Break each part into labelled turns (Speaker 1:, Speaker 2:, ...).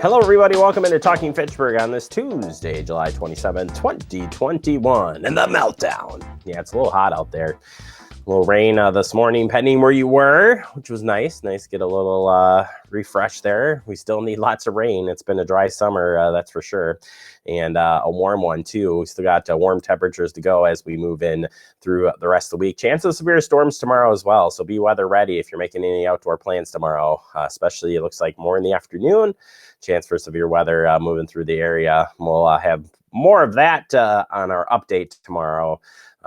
Speaker 1: Hello, everybody. Welcome into Talking Fitchburg on this Tuesday, July 27, 2021, and the meltdown. Yeah, it's a little hot out there. A little rain this morning, pending where you were, which was nice. Nice to get a little refresh there. We still need lots of rain. It's been a dry summer, that's for sure, and a warm one, too. We still got warm temperatures to go as we move in through the rest of the week. Chance of severe storms tomorrow as well, so be weather ready if you're making any outdoor plans tomorrow, especially it looks like more in the afternoon. Chance for severe weather moving through the area. We'll have more of that on our update tomorrow,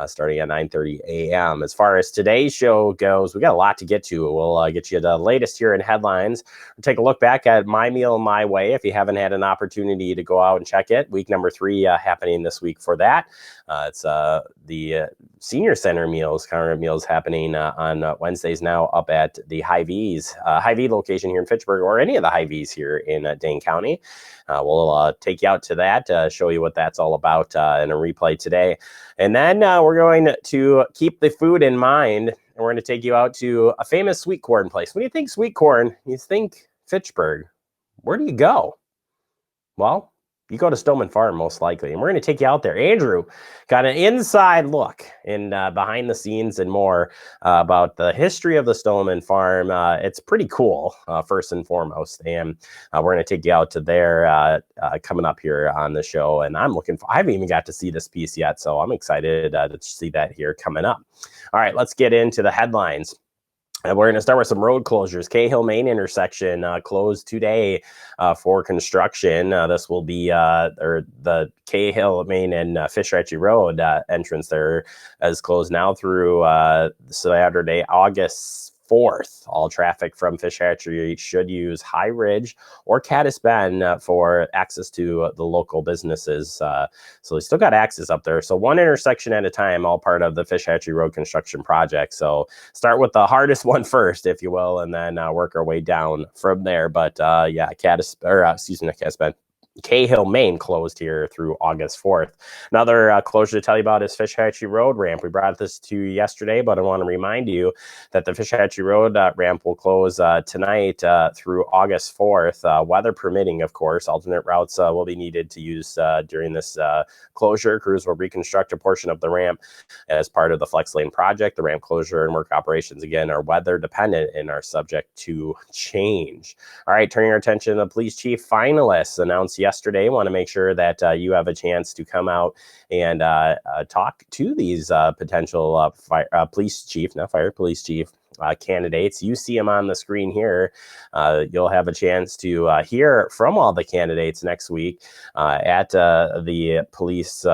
Speaker 1: starting at 9:30 a.m. As far as today's show goes, we got a lot to get to. We'll get you the latest here in headlines. We'll take a look back at My Meal My Way if you haven't had an opportunity to go out and check it. Week number 3 happening this week for that. It's the Senior Center meals, current meals happening on Wednesdays now up at the Hy-Vee's, Hy-Vee location here in Fitchburg, or any of the Hy-Vee's here in Dane County. We'll take you out to that, show you what that's all about in a replay today. And then we're going to keep the food in mind, and we're going to take you out to a famous sweet corn place. When you think sweet corn, you think Fitchburg. Where do you go? Well, you go to Stoneman Farm, most likely. And we're going to take you out there. Andrew got an inside look in behind the scenes and more about the history of the Stoneman Farm. It's pretty cool, first and foremost. And we're going to take you out to there coming up here on the show. And I haven't even got to see this piece yet, so I'm excited to see that here coming up. All right, let's get into the headlines. And we're going to start with some road closures. Cahill main intersection closed today for construction. This will be the Cahill main and Hatchery Road entrance there is closed now through Saturday, August 4th. All traffic from Fish Hatchery should use High Ridge or Caddis Bend for access to the local businesses. So we still got access up there. So one intersection at a time, all part of the Fish Hatchery Road construction project. So start with the hardest one first, if you will, and then work our way down from there. But yeah, Caddis Bend. Cahill, Maine closed here through August 4th. Another closure to tell you about is Fish Hatchery Road ramp. We brought this to you yesterday, but I want to remind you that the Fish Hatchery Road ramp will close tonight through August 4th. Weather permitting, of course. Alternate routes will be needed to use during this closure. Crews will reconstruct a portion of the ramp as part of the Flex Lane project. The ramp closure and work operations, again, are weather dependent and are subject to change. All right, turning our attention to the police chief finalists announced yesterday. Want to make sure that you have a chance to come out and talk to these potential police chief candidates. You see them on the screen here. You'll have a chance to hear from all the candidates next week at the police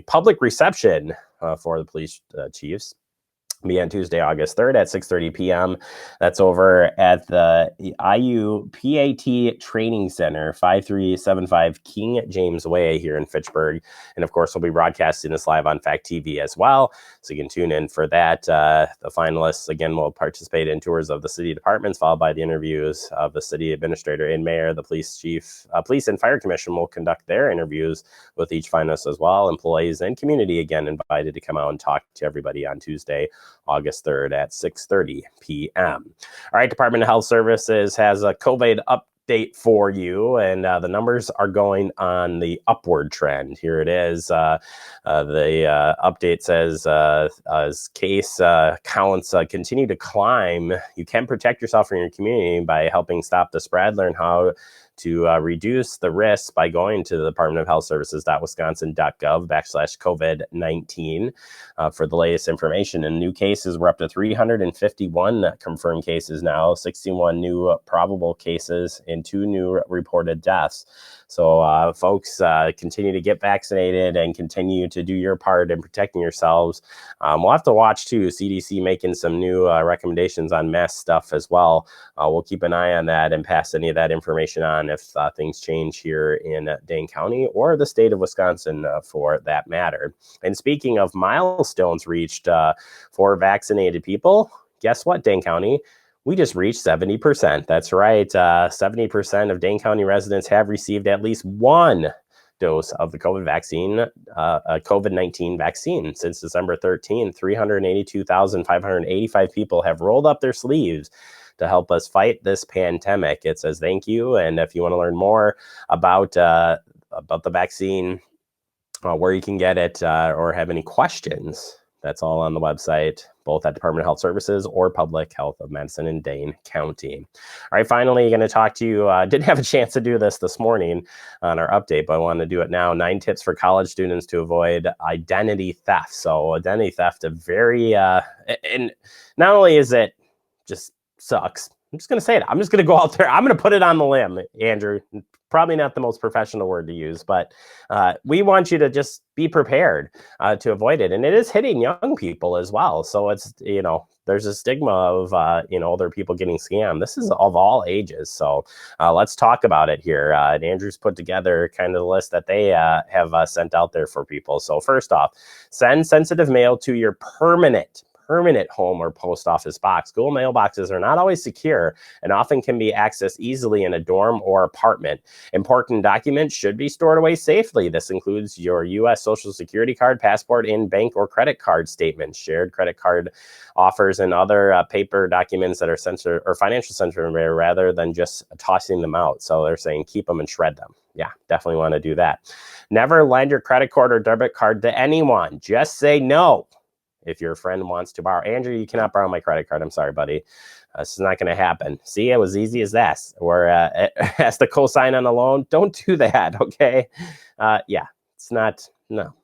Speaker 1: public reception for the police chiefs. Be on Tuesday, August 3rd at 6:30 p.m. That's over at the IUPAT Training Center, 5375 King James Way here in Fitchburg. And of course, we'll be broadcasting this live on Fact TV as well. So you can tune in for that. The finalists, again, will participate in tours of the city departments, followed by the interviews of the city administrator and mayor. The police chief, police and fire commission will conduct their interviews with each finalist as well. Employees and community, again, invited to come out and talk to everybody on Tuesday, August 3rd at 6:30 p.m. All right, Department of Health Services has a COVID update for you, and the numbers are going on the upward trend. Here it is. The update says as case counts continue to climb, you can protect yourself and your community by helping stop the spread. Learn how to reduce the risk by going to the Department of Health Services.wisconsin.gov/COVID-19 for the latest information. And new cases, we're up to 351 confirmed cases now, 61 new probable cases, and 2 new reported deaths. So folks, continue to get vaccinated and continue to do your part in protecting yourselves. We'll have to watch, too, CDC making some new recommendations on mask stuff as well. We'll keep an eye on that and pass any of that information on if things change here in Dane County or the state of Wisconsin for that matter. And speaking of milestones reached for vaccinated people, guess what, Dane County? We just reached 70%. That's right. 70% of Dane County residents have received at least one dose of the COVID-19 vaccine. Since December 13th, 382,585 people have rolled up their sleeves to help us fight this pandemic. It says thank you. And if you want to learn more about the vaccine, where you can get it, or have any questions, that's all on the website, both at Department of Health Services or Public Health of Madison and Dane County. All right, finally, going to talk to you. Didn't have a chance to do this morning on our update, but I wanted to do it now. 9 tips for college students to avoid identity theft. So identity theft, a very, and not only is it just sucks, I'm just going to say it. I'm just going to go out there. I'm going to put it on the limb, Andrew. Probably not the most professional word to use, but we want you to just be prepared to avoid it. And it is hitting young people as well. So it's, there's a stigma of, older people getting scammed. This is of all ages. So let's talk about it here. Andrew's put together kind of the list that they have sent out there for people. So first off, send sensitive mail to your permanent home or post office box. School mailboxes are not always secure and often can be accessed easily in a dorm or apartment. Important documents should be stored away safely. This includes your U.S. Social Security card, passport, and bank or credit card statements, shared credit card offers, and other paper documents that are sensitive or financial sensitive rather than just tossing them out. So they're saying keep them and shred them. Yeah, definitely want to do that. Never lend your credit card or debit card to anyone. Just say no. If your friend wants to borrow, Andrew, you cannot borrow my credit card. I'm sorry, buddy. This is not going to happen. See, it was easy as that. Or has to co-sign on a loan. Don't do that, okay? It's not, no.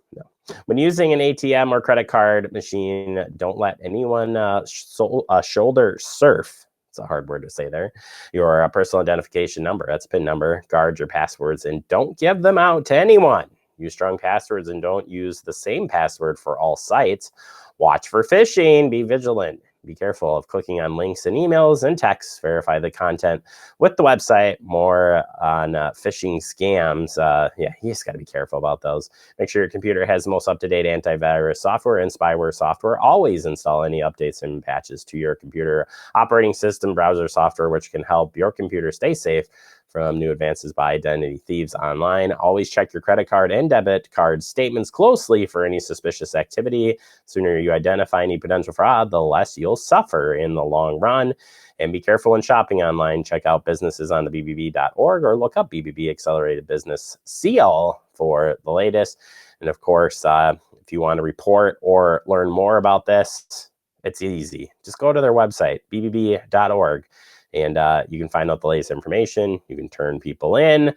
Speaker 1: When using an ATM or credit card machine, don't let anyone shoulder surf. It's a hard word to say there. Your personal identification number, that's PIN number, guard your passwords, and don't give them out to anyone. Use strong passwords and don't use the same password for all sites. Watch for phishing. Be vigilant. Be careful of clicking on links and emails and texts. Verify the content with the website. More on phishing scams. You just got to be careful about those. Make sure your computer has the most up-to-date antivirus software and spyware software. Always install any updates and patches to your computer operating system, browser software, which can help your computer stay safe from new advances by identity thieves online. Always check your credit card and debit card statements closely for any suspicious activity. The sooner you identify any potential fraud, the less you'll suffer in the long run. And be careful when shopping online. Check out businesses on the bbb.org or look up BBB Accelerated Business Seal for the latest. And of course, if you want to report or learn more about this, it's easy. Just go to their website, bbb.org. And you can find out the latest information. You can turn people in.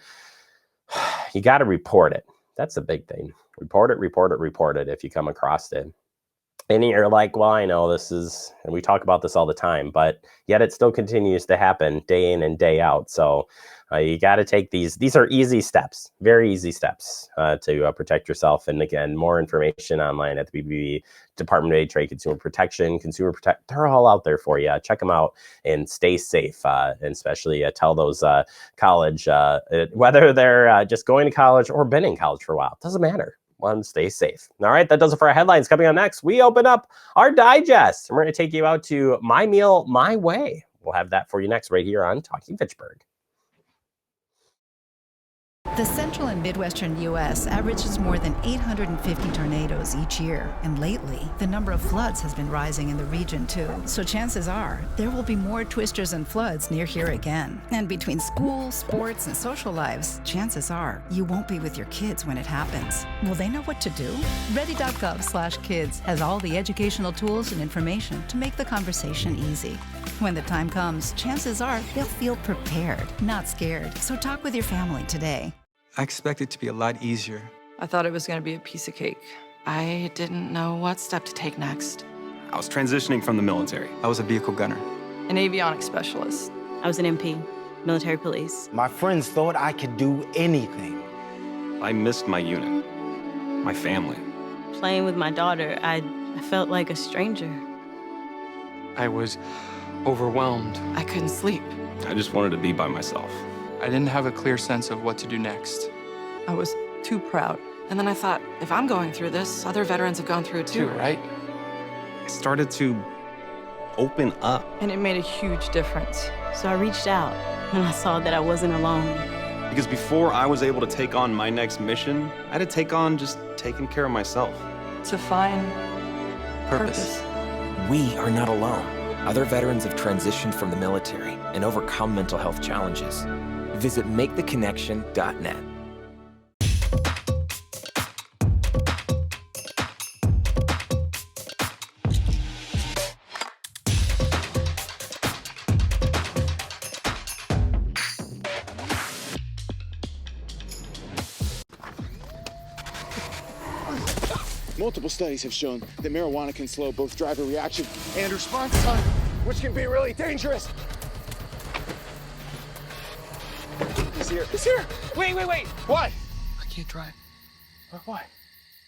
Speaker 1: You got to report it. That's the big thing. Report it if you come across it. And you're like, well, I know this is, and we talk about this all the time, but yet it still continues to happen day in and day out. So you got to take these are easy steps, very easy steps to protect yourself. And again, more information online at the BBB Department of Trade, Consumer Protection, Consumer Protect. They're all out there for you. Check them out and stay safe. And especially tell those college, whether they're just going to college or been in college for a while, it doesn't matter. One, stay safe. All right, that does it for our headlines. Coming on next, we open up our digest. And we're going to take you out to My Meal, My Way. We'll have that for you next right here on Talking Fitchburg.
Speaker 2: The central and midwestern U.S. averages more than 850 tornadoes each year. And lately, the number of floods has been rising in the region, too. So chances are, there will be more twisters and floods near here again. And between school, sports, and social lives, chances are, you won't be with your kids when it happens. Will they know what to do? Ready.gov/kids has all the educational tools and information to make the conversation easy. When the time comes, chances are they'll feel prepared, not scared. So talk with your family today.
Speaker 3: I expect it to be a lot easier.
Speaker 4: I thought it was going to be a piece of cake. I didn't know what step to take next.
Speaker 5: I was transitioning from the military.
Speaker 3: I was a vehicle gunner.
Speaker 4: An avionics specialist.
Speaker 6: I was an MP, military police.
Speaker 7: My friends thought I could do anything.
Speaker 5: I missed my unit, my family.
Speaker 6: Playing with my daughter, I felt like a stranger.
Speaker 8: I was overwhelmed.
Speaker 4: I couldn't sleep.
Speaker 5: I just wanted to be by myself.
Speaker 8: I didn't have a clear sense of what to do next.
Speaker 4: I was too proud. And then I thought, if I'm going through this, other veterans have gone through it too,
Speaker 8: Right?
Speaker 5: I started to open up.
Speaker 4: And it made a huge difference.
Speaker 6: So I reached out and I saw that I wasn't alone.
Speaker 5: Because before I was able to take on my next mission, I had to take on just taking care of myself.
Speaker 4: To find purpose.
Speaker 9: We are not alone. Other veterans have transitioned from the military and overcome mental health challenges. Visit maketheconnection.net.
Speaker 10: Multiple studies have shown that marijuana can slow both driver reaction and response time, which can be really dangerous. He's here. He's here. Wait. What?
Speaker 3: I can't drive.
Speaker 10: Why?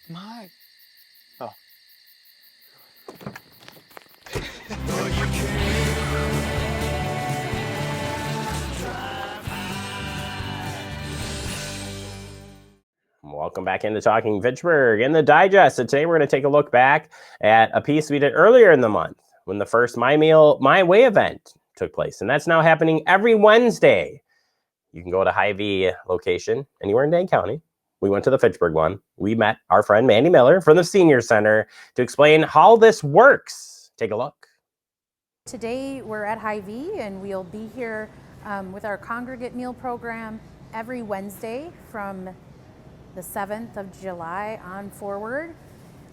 Speaker 3: My.
Speaker 10: Oh.
Speaker 1: Welcome back into Talking Fitchburg in the digest. And today we're going to take a look back at a piece we did earlier in the month when the first My Meal, My Way event took place. And that's now happening every Wednesday. You can go to Hy-Vee location anywhere in Dane County. We went to the Fitchburg one. We met our friend Mandy Miller from the Senior Center to explain how this works. Take a look.
Speaker 11: Today we're at Hy-Vee and we'll be here with our congregate meal program every Wednesday from the 7th of July on forward.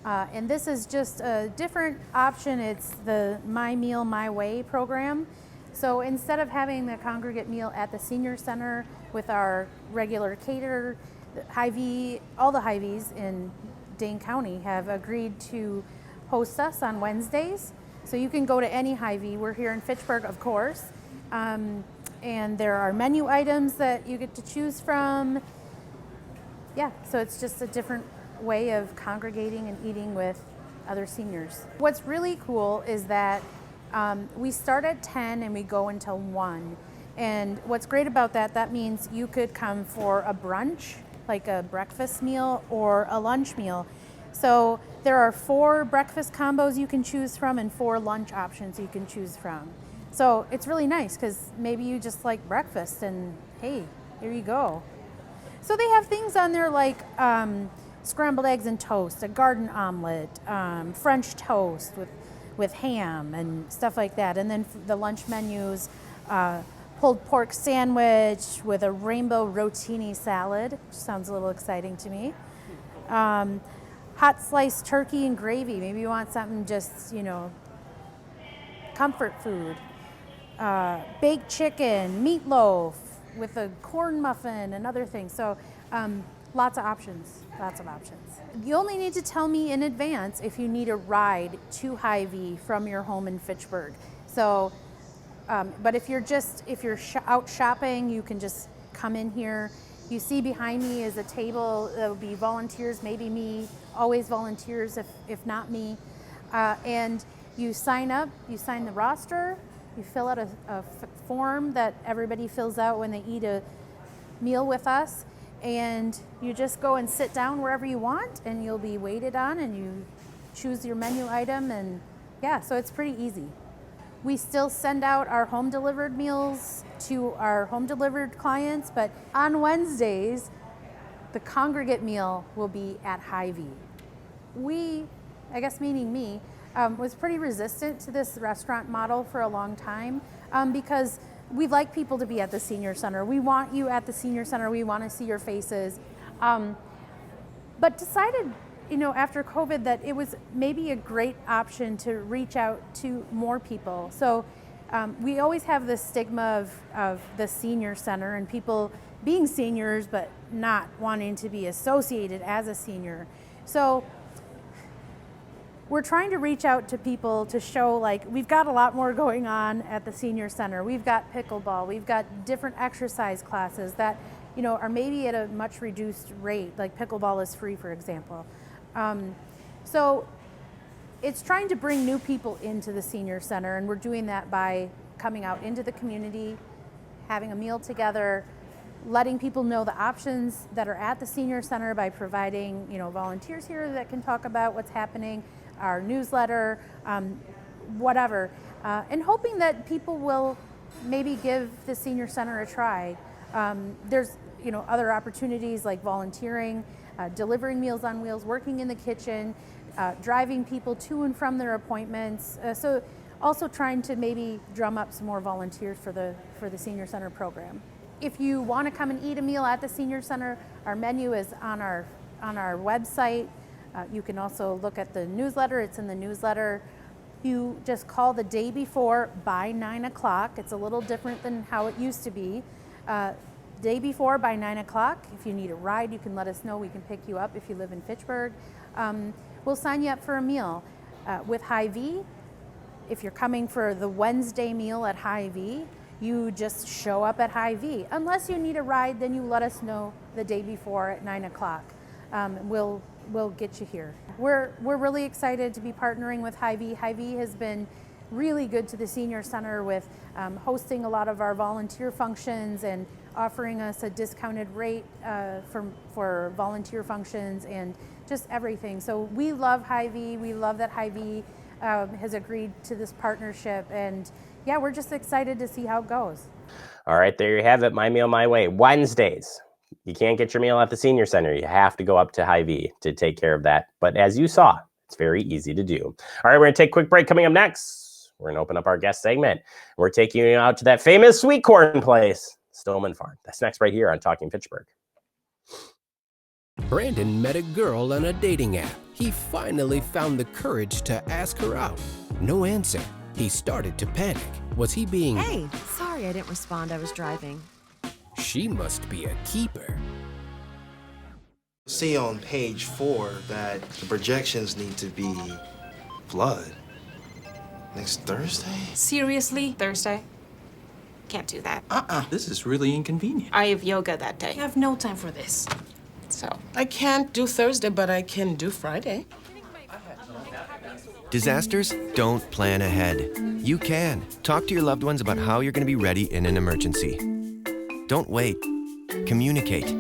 Speaker 11: And this is just a different option. It's the My Meal, My Way program. So instead of having the congregate meal at the Senior Center with our regular caterer, Hy-Vee, all the Hy-Vees in Dane County have agreed to host us on Wednesdays. So you can go to any Hy-Vee. We're here in Fitchburg, of course. And there are menu items that you get to choose from. Yeah, so it's just a different way of congregating and eating with other seniors. What's really cool is that we start at 10 and we go until 1. And what's great about that, that means you could come for a brunch, like a breakfast meal or a lunch meal. So there are 4 breakfast combos you can choose from and 4 lunch options you can choose from. So it's really nice because maybe you just like breakfast and hey, here you go. So they have things on there like scrambled eggs and toast, a garden omelet, French toast with ham and stuff like that. And then the lunch menus, pulled pork sandwich with a rainbow rotini salad, which sounds a little exciting to me. Hot sliced turkey and gravy. Maybe you want something just, comfort food. Baked chicken, meatloaf with a corn muffin and other things. So lots of options. You only need to tell me in advance if you need a ride to Hy-Vee from your home in Fitchburg. So, but if you're out shopping, you can just come in here. You see behind me is a table. There will be volunteers, maybe me, always volunteers if not me. And you sign up, you sign the roster, you fill out a form that everybody fills out when they eat a meal with us. And you just go and sit down wherever you want and you'll be waited on and you choose your menu item and yeah, so it's pretty easy. We still send out our home delivered meals to our home delivered clients, but on Wednesdays, the congregate meal will be at Hy-Vee. We, I guess meaning me, was pretty resistant to this restaurant model for a long time because we like people to be at the Senior Center. We want you at the Senior Center. We want to see your faces. But decided, after COVID that it was maybe a great option to reach out to more people. So we always have this stigma of the Senior Center and people being seniors but not wanting to be associated as a senior. So we're trying to reach out to people to show we've got a lot more going on at the Senior Center. We've got pickleball, we've got different exercise classes that are maybe at a much reduced rate, like pickleball is free, for example. So it's trying to bring new people into the Senior Center, and we're doing that by coming out into the community, having a meal together, letting people know the options that are at the Senior Center by providing volunteers here that can talk about what's happening, our newsletter, whatever, and hoping that people will maybe give the Senior Center a try. There's other opportunities like volunteering, delivering Meals on Wheels, working in the kitchen, driving people to and from their appointments. So also trying to maybe drum up some more volunteers for the Senior Center program. If you want to come and eat a meal at the Senior Center, our menu is on our website. You can also look at the newsletter. It's in the newsletter. You just call the day before by 9 o'clock. It's a little different than how it used to be. Day before by 9 o'clock. If you need a ride, you can let us know. We can pick you up if you live in Fitchburg. We'll sign you up for a meal. With Hy-Vee, if you're coming for the Wednesday meal at Hy-Vee, you just show up at Hy-Vee. Unless you need a ride, then you let us know the day before at 9 o'clock. We'll get you here. We're really excited to be partnering with Hy-Vee. Hy-Vee has been really good to the Senior Center with hosting a lot of our volunteer functions and offering us a discounted rate for volunteer functions and just everything. So we love Hy-Vee. We love that Hy-Vee has agreed to this partnership, and yeah, we're just excited to see how it goes.
Speaker 1: All right, there you have it. My Meal, My Way. Wednesdays. You can't get your meal at the Senior Center. You have to go up to Hy-Vee to take care of that. But as you saw, it's very easy to do. All right, we're going to take a quick break. Coming up next, we're going to open up our guest segment. We're taking you out to that famous sweet corn place, Stoneman Farm. That's next right here on Talking Fitchburg.
Speaker 12: Brandon met a girl on a dating app. He finally found the courage to ask her out. No answer. He started to panic. Was he being...
Speaker 13: Hey, sorry I didn't respond. I was driving.
Speaker 12: She must be a keeper.
Speaker 14: See on page 4 that the projections need to be flood. Next Thursday?
Speaker 4: Seriously? Thursday? Can't do that.
Speaker 3: This is really inconvenient.
Speaker 4: I have yoga that day.
Speaker 15: I have no time for this.
Speaker 4: So
Speaker 15: I can't do Thursday, but I can do Friday.
Speaker 16: Disasters don't plan ahead. You can. Talk to your loved ones about how you're going to be ready in an emergency. Don't wait. Communicate.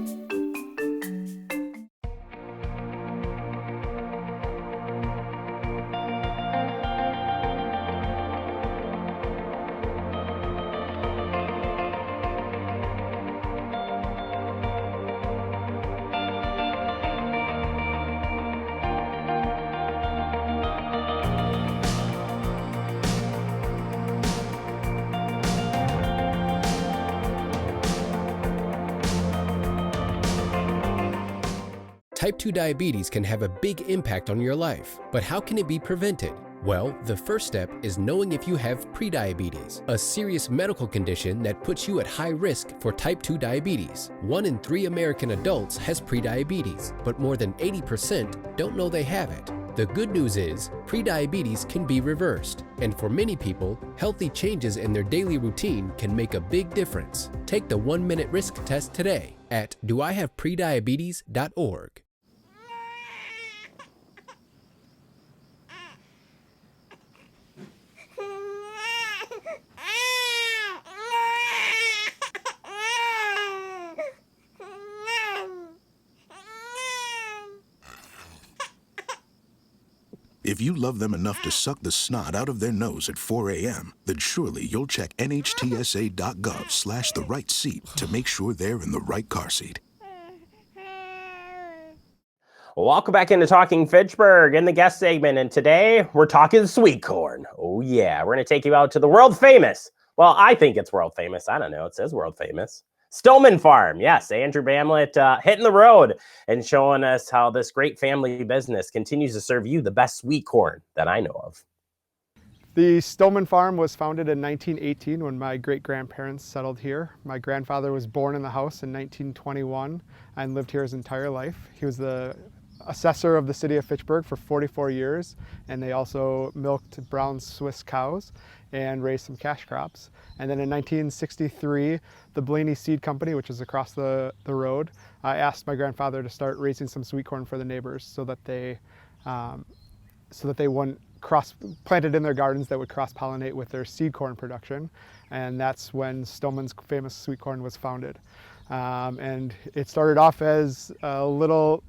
Speaker 12: Type 2 diabetes can have a big impact on your life, but how can it be prevented? Well, the first step is knowing if you have prediabetes, a serious medical condition that puts you at high risk for type 2 diabetes. 1 in 3 American adults has prediabetes, but more than 80% don't know they have it. The good news is, prediabetes can be reversed, and for many people, healthy changes in their daily routine can make a big difference. Take the 1-minute risk test today at doihaveprediabetes.org.
Speaker 17: If you love them enough to suck the snot out of their nose at 4 a.m., then surely you'll check nhtsa.gov/the-right seat to make sure they're in the right car seat.
Speaker 1: Welcome back into Talking Fitchburg in the guest segment, and today we're talking sweet corn. Oh yeah, we're going to take you out to the world famous. Well, I think it's world famous. I don't know. It says world famous. Stoneman Farm. Yes, Andrew Bamlett hitting the road and showing us how this great family business continues to serve you the best sweet corn that I know of.
Speaker 18: The Stoneman Farm was founded in 1918 when my great-grandparents settled here. My grandfather was born in the house in 1921 and lived here his entire life. He was the assessor of the city of Fitchburg for 44 years, and they also milked brown Swiss cows and raised some cash crops. And then in 1963, the Blaney Seed Company, which is across the road, asked my grandfather to start raising some sweet corn for the neighbors so that they wouldn't planted in their gardens that would cross-pollinate with their seed corn production. And that's when Stoneman's famous sweet corn was founded. And it started off as a little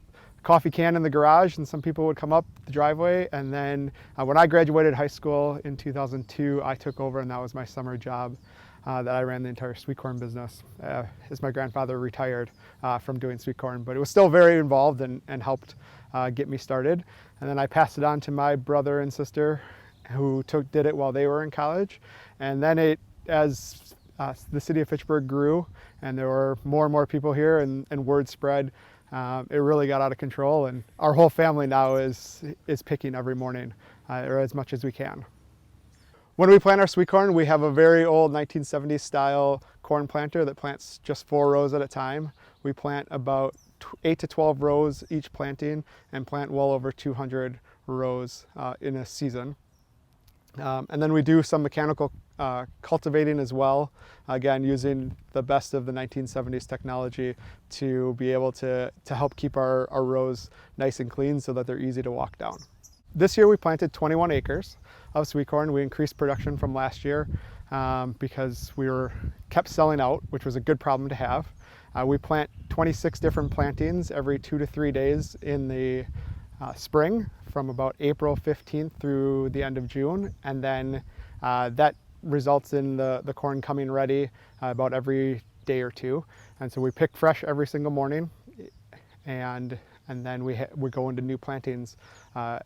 Speaker 18: coffee can in the garage, and some people would come up the driveway. And then when I graduated high school in 2002, I took over, and that was my summer job that I ran the entire sweet corn business as my grandfather retired from doing sweet corn. But it was still very involved and helped get me started. And then I passed it on to my brother and sister, who did it while they were in college. And then as the city of Fitchburg grew and there were more and more people here and word spread, it really got out of control, and our whole family now is picking every morning, or as much as we can. When we plant our sweet corn, we have a very old 1970s style corn planter that plants just 4 rows at a time. We plant about 8 to 12 rows each planting and plant well over 200 rows in a season. And then we do some mechanical cultivating as well, again using the best of the 1970s technology to be able to help keep our rows nice and clean so that they're easy to walk down. This year we planted 21 acres of sweet corn. We increased production from last year because we kept selling out, which was a good problem to have. We plant 26 different plantings every 2 to 3 days in the spring, from about April 15th through the end of June, and then that results in the corn coming ready about every day or two. And so we pick fresh every single morning, and then we go into new plantings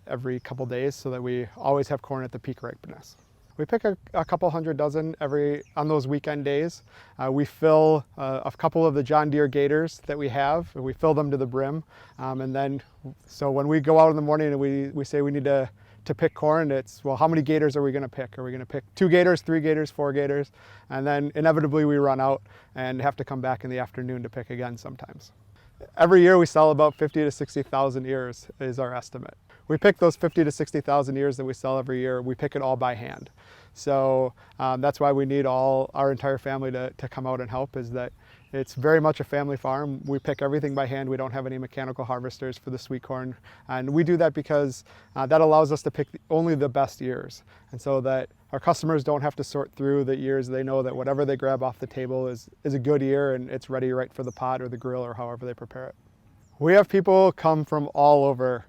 Speaker 18: every couple days so that we always have corn at the peak ripeness. We pick a couple hundred dozen on those weekend days. We fill a couple of the John Deere gators that we have, and we fill them to the brim. And then, so when we go out in the morning and we say we need to pick corn, it's, well, how many gators are we going to pick? Are we going to pick 2 gators, 3 gators, 4 gators? And then inevitably we run out and have to come back in the afternoon to pick again sometimes. Every year we sell about 50 to 60,000 ears is our estimate. We pick those 50 to 60,000 ears that we sell every year, we pick it all by hand. So that's why we need our entire family to come out and help, is that it's very much a family farm. We pick everything by hand. We don't have any mechanical harvesters for the sweet corn. And we do that because that allows us to pick only the best ears. And so that our customers don't have to sort through the ears. They know that whatever they grab off the table is a good ear, and it's ready right for the pot or the grill or however they prepare it. We have people come from all over.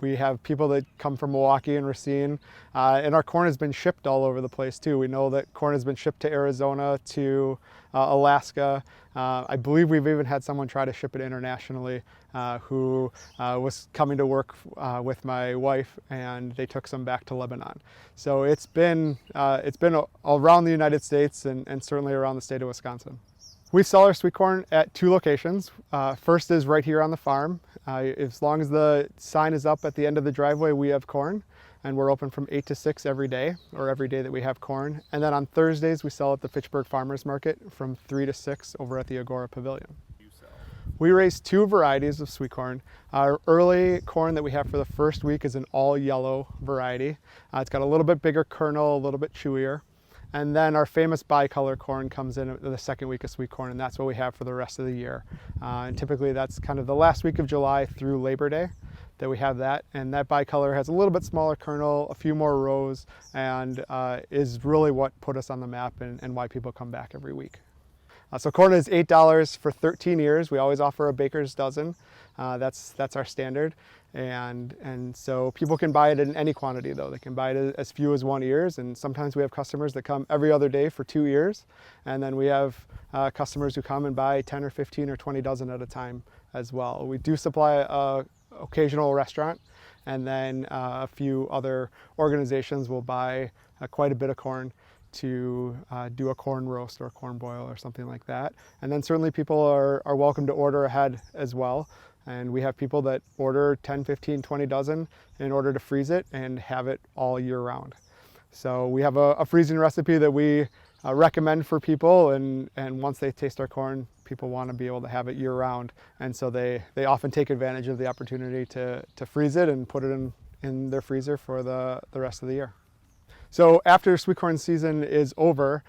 Speaker 18: We have people that come from Milwaukee and Racine, and our corn has been shipped all over the place too. We know that corn has been shipped to Arizona, to Alaska. I believe we've even had someone try to ship it internationally who was coming to work with my wife, and they took some back to Lebanon. So it's been around the United States and certainly around the state of Wisconsin. We sell our sweet corn at 2 locations. First is right here on the farm. As long as the sign is up at the end of the driveway, we have corn, and we're open from 8 to 6 every day, or every day that we have corn. And then on Thursdays, we sell at the Fitchburg Farmers Market from 3 to 6 over at the Agora Pavilion. We raise 2 varieties of sweet corn. Our early corn that we have for the first week is an all yellow variety. It's got a little bit bigger kernel, a little bit chewier. And then our famous bicolor corn comes in the second week of sweet corn, and that's what we have for the rest of the year. And typically that's kind of the last week of July through Labor Day that we have that. And that bicolor has a little bit smaller kernel, a few more rows, and is really what put us on the map and why people come back every week. So corn is $8 for 13 ears. We always offer a baker's dozen. That's our standard. And so people can buy it in any quantity though. They can buy it as few as 1 ears, and sometimes we have customers that come every other day for 2 ears. And then we have customers who come and buy 10 or 15 or 20 dozen at a time as well. We do supply a occasional restaurant, and then a few other organizations will buy quite a bit of corn to do a corn roast or a corn boil or something like that. And then certainly people are welcome to order ahead as well. And we have people that order 10, 15, 20 dozen in order to freeze it and have it all year round. So we have a freezing recipe that we recommend for people, and once they taste our corn, people want to be able to have it year round. And so they often take advantage of the opportunity to freeze it and put it in their freezer for the rest of the year. So after sweet corn season is over,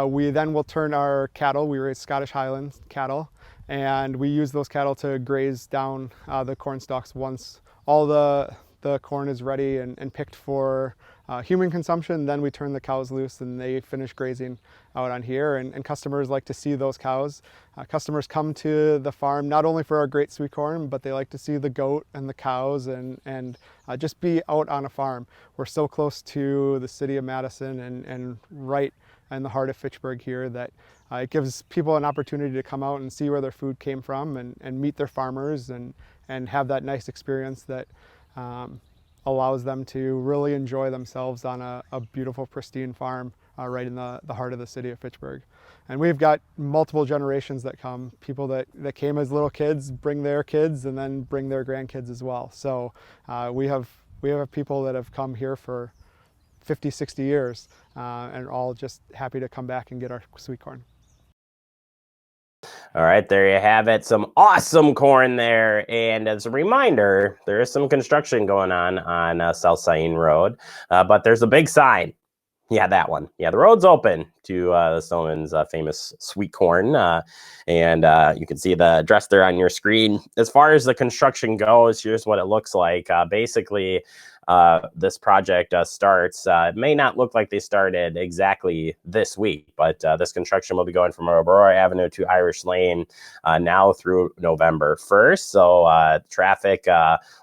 Speaker 18: we then will turn our cattle. We raise Scottish Highland cattle, and we use those cattle to graze down the corn stalks once all the corn is ready and picked for human consumption. Then we turn the cows loose and they finish grazing out on here, and customers like to see those cows. Customers come to the farm not only for our great sweet corn, but they like to see the goat and the cows and just be out on a farm. We're so close to the city of Madison and right in the heart of Fitchburg here that it gives people an opportunity to come out and see where their food came from and meet their farmers and have that nice experience that allows them to really enjoy themselves on a beautiful, pristine farm right in the heart of the city of Fitchburg. And we've got multiple generations that come, people that came as little kids, bring their kids, and then bring their grandkids as well. So we have people that have come here for 50, 60 years and all just happy to come back and get our sweet corn.
Speaker 1: All right, there you have it. Some awesome corn there. And as a reminder, there is some construction going on South Saline Road, but there's a big sign. Yeah, that one. Yeah, the road's open to the Stoneman's famous sweet corn. And you can see the address there on your screen. As far as the construction goes, here's what it looks like. Basically, this project starts. It may not look like they started exactly this week, but this construction will be going from Aurora Avenue to Irish Lane now through November 1st. So traffic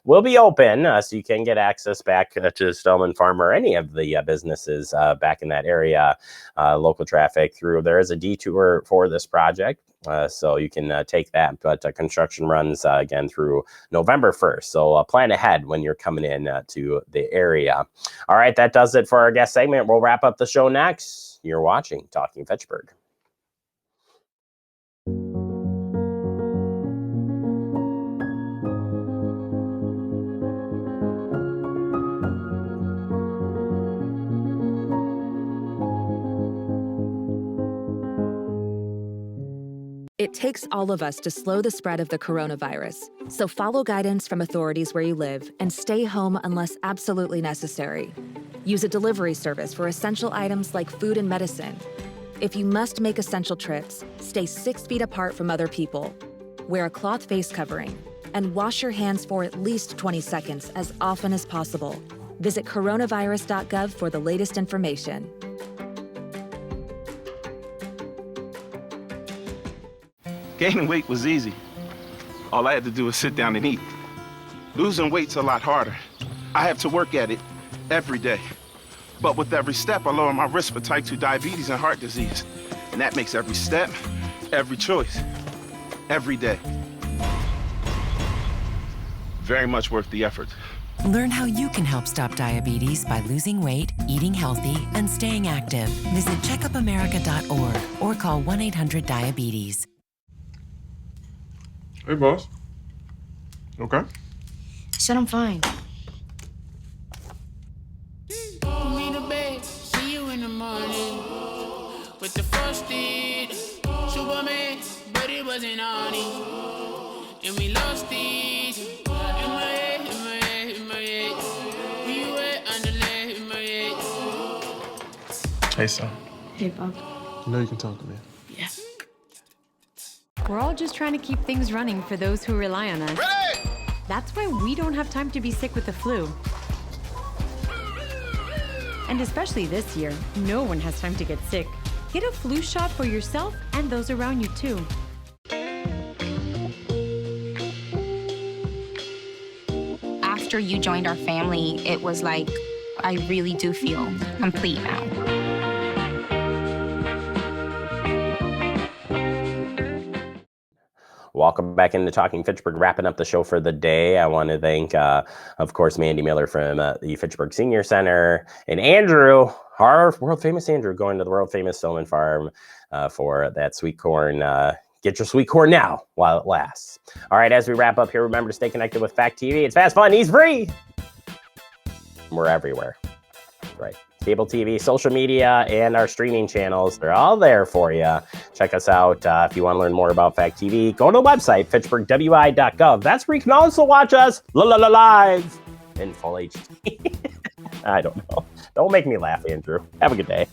Speaker 1: will be open, so you can get access back to Stoneman Farm or any of the businesses back in that area. Local traffic through. There is a detour for this project. So you can take that, but construction runs again through November 1st. So plan ahead when you're coming in to the area. All right, that does it for our guest segment. We'll wrap up the show next. You're watching Talking Fitchburg.
Speaker 13: It takes all of us to slow the spread of the coronavirus, so follow guidance from authorities where you live and stay home unless absolutely necessary. Use a delivery service for essential items like food and medicine. If you must make essential trips, stay 6 feet apart from other people. Wear a cloth face covering and wash your hands for at least 20 seconds as often as possible. Visit coronavirus.gov for the latest information.
Speaker 19: Gaining weight was easy. All I had to do was sit down and eat. Losing weight's a lot harder. I have to work at it every day. But with every step, I lower my risk for type 2 diabetes and heart disease. And that makes every step, every choice, every day very much worth the effort.
Speaker 20: Learn how you can help stop diabetes by losing weight, eating healthy, and staying active. Visit checkupamerica.org or call 1-800-DIABETES.
Speaker 21: Hey, boss. Okay?
Speaker 22: I said I'm fine.
Speaker 23: Me the bed, see you in the morning. With the first date, Superman, but it wasn't on it. And we lost it. In my head, in my head, in my head. We were underlay in my head.
Speaker 21: Hey, son.
Speaker 22: Hey, Bob.
Speaker 21: You know you can talk to me.
Speaker 22: Yeah.
Speaker 24: We're all just trying to keep things running for those who rely on us.
Speaker 23: Ready!
Speaker 24: That's why we don't have time to be sick with the flu. And especially this year, no one has time to get sick. Get a flu shot for yourself and those around you too.
Speaker 25: After you joined our family, it was like, I really do feel complete now.
Speaker 1: Welcome back into Talking Fitchburg, wrapping up the show for the day. I want to thank, of course, Mandy Miller from the Fitchburg Senior Center, and Andrew, our world-famous Andrew, going to the world-famous Stoneman Farm for that sweet corn. Get your sweet corn now while it lasts. All right, as we wrap up here, remember to stay connected with Fact TV. It's fast, fun, easy, free. We're everywhere, right? Cable TV, social media, and our streaming channels. They're all there for you. Check us out. If you want to learn more about Fact TV, go to the website, fitchburgwi.gov. That's where you can also watch us live in full HD. I don't know. Don't make me laugh, Andrew. Have a good day.